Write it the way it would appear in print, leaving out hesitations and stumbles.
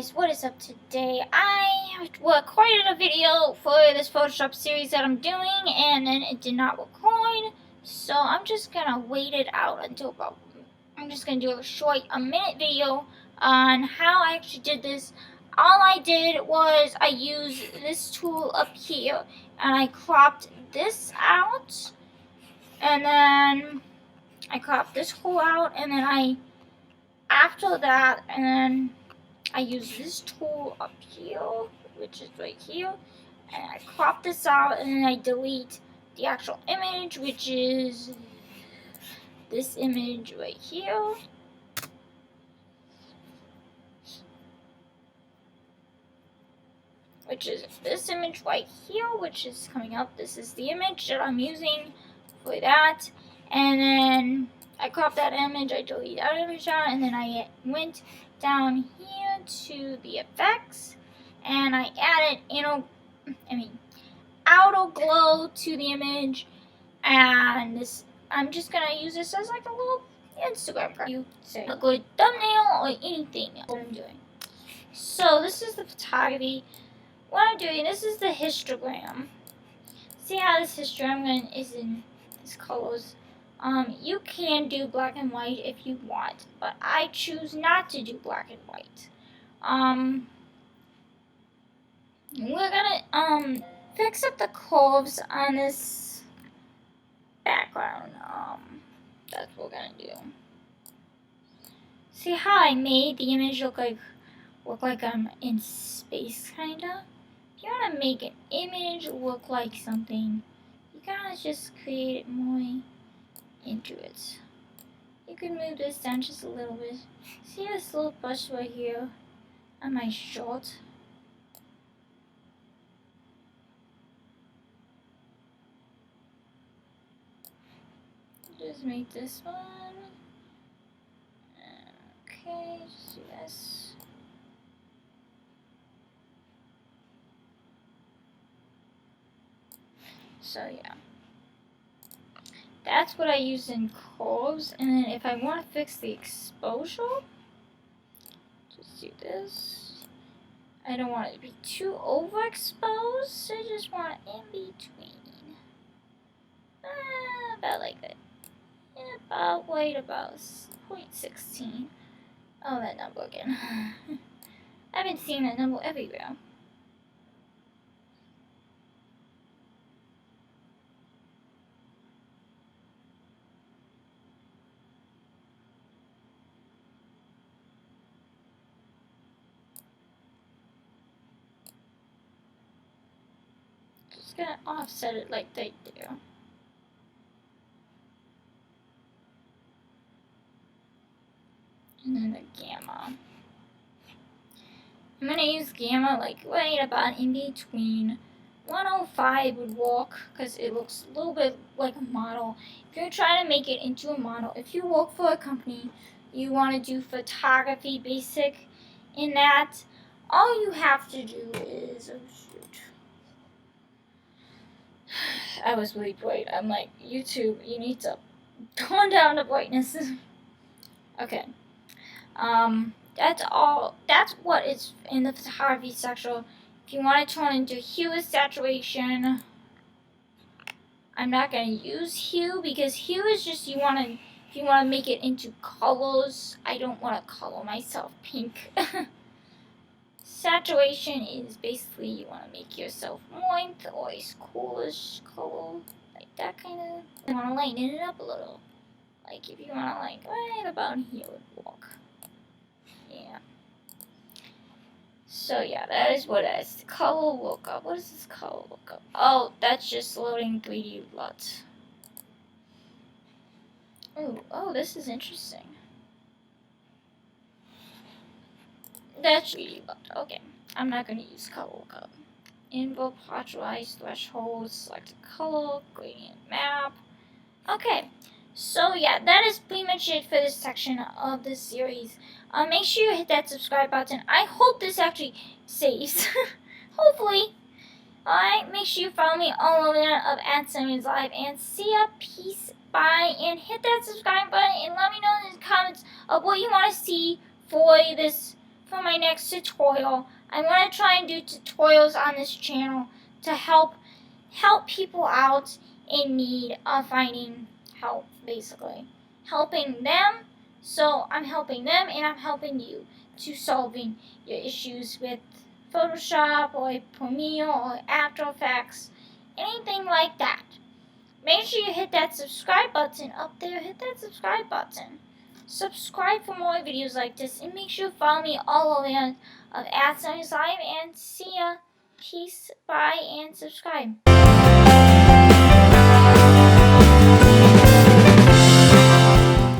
guys, what is up today? I recorded a video for this Photoshop series that I'm doing, and then it did not record, so I'm just gonna wait it out until I'm just gonna do a minute video on how I actually did this. All I did was I used this tool up here, and I cropped this out, and then I cropped this hole out, and then after that, and then I use this tool up here, which is right here, and I crop this out, and then I delete the actual image, which is this image right here. Which is this image right here, which is coming up. This is the image that I'm using for that. And then I cropped that image, I deleted that image out, and then I went down here to the effects, and I added outer glow to the image, and this I'm just gonna use this as like a little Instagram card. You say a good thumbnail or anything what I'm doing. So this is the photography. What I'm doing, this is the histogram. See how this histogram is in these colors. You can do black and white if you want, but I choose not to do black and white. We're gonna fix up the curves on this background. That's what we're gonna do. See how I made the image look like I'm in space, kinda? If you wanna make an image look like something, you gotta just create it more into it. You can move this down just a little bit. See this little brush right here on my short? Just make this one. Okay, just do this. So yeah. That's what I use in curves, and then if I want to fix the exposure, just do this. I don't want it to be too overexposed, I just want it in between. About like that. About 0.16. Oh, that number again. I've been seeing that number everywhere. Just gonna offset it like they do. And then the gamma. I'm gonna use gamma like right about in between. 105 would work because it looks a little bit like a model. If you're trying to make it into a model, if you work for a company, you want to do photography basic in that, all you have to do is, oh shoot. I was really bright. I'm like, YouTube, you need to tone down the brightness. Okay. That's all. That's what is in the photography section. If you want to turn into hue with saturation, I'm not gonna use hue because hue is just if you want to make it into colors. I don't want to color myself pink. Saturation is basically you want to make yourself warmth or a coolish color, like that kind of. You want to lighten it up a little. Like if you want to like right about here would work. Yeah. So yeah, that is what it is. Color lookup. What is this color lookup? Oh, that's just loading 3D LUT. Oh, this is interesting. That's 3D LUT. Okay, I'm not gonna use color lookup. Invoke partialize threshold, select a color, gradient map. Okay. So yeah, that is pretty much it for this section of this series. Make sure you hit that subscribe button. I hope this actually saves. Hopefully. Alright, make sure you follow me all over of Testimonials Live. And see ya. Peace. Bye. And hit that subscribe button and let me know in the comments of what you want to see for for my next tutorial. I'm going to try and do tutorials on this channel to help people out in need of finding help, basically. Helping them. So I'm helping them and I'm helping you to solving your issues with Photoshop or Premiere or After Effects, anything like that. Make sure you hit that subscribe button up there. Hit that subscribe button. Subscribe for more videos like this, and make sure to follow me all over of @Davinci Resolve, and see ya. Peace, bye, and subscribe.